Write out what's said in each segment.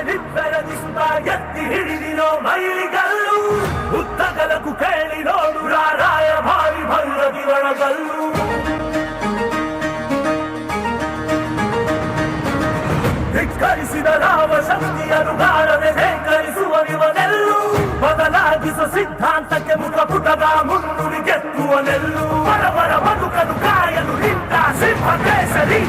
ನಿಬ್ಬೆರಗಿಸುತ್ತ ಎತ್ತಿ ಹಿಡಿದಿರೋ ಮೈಲಿಗಲ್ಲು ಉದ್ದಗಲಕು ಕೇಳಿ ನೋಡು ರಾರಾಯ ಭಾರಿ ಭೈರವಿ ಒಳಗಲ್ಲು ಧಿಕ್ಕರಿಸಿದ ರಾಮ ಶಕ್ತಿಯನ್ನು ಗಾಢನೆ ಧಿಕ್ಕರಿಸುವನಿವನೆಲ್ಲು ಬದಲಾಗಿಸುವ ಸಿದ್ಧಾಂತಕ್ಕೆ ಮುಖಪುಟದ ಮುನ್ನುಡಿ ಗೆತ್ತುವನೆಲ್ಲು ಬಡವರ ಬದುಕನ್ನು ಕಾಯಲು ನಿಂತ ಸಿಂಹ ಕೇಸರಿ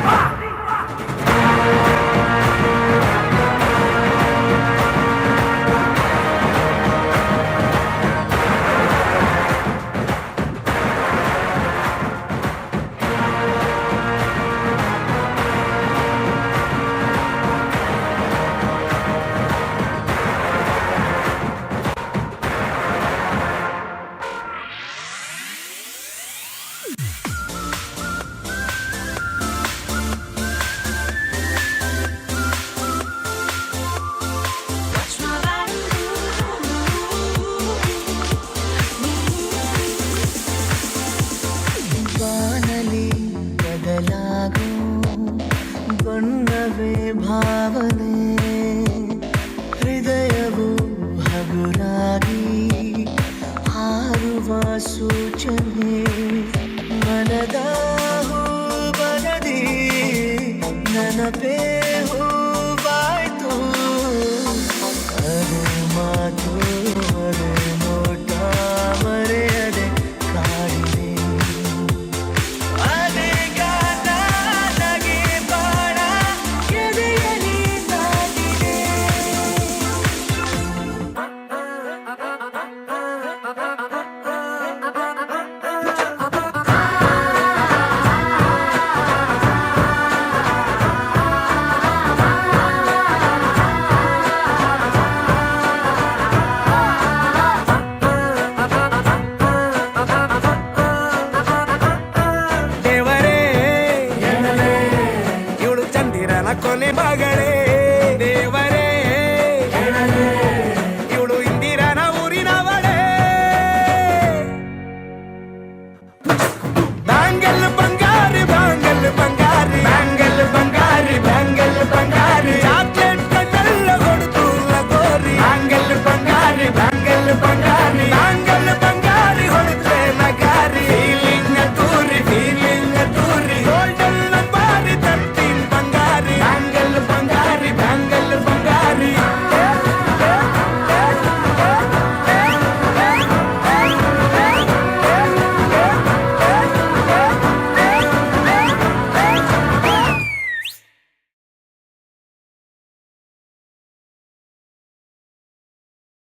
ಬಣ್ಣವೇ ಭಾವನೆ ಹೃದಯವು ಹಗುರಾಗಿ ಹಾರುವ ಸೂಚನೆ ಮನದ ಬನದಿ ನನಪೇ ಹೂವಾಯ್ತು ಅದೇ ಮಾತು ಅದೇ ನೋಟ ಮರೆಯದೆ ಕಾಡಿದೆ ಕೊನೆ ಮಗಳೇ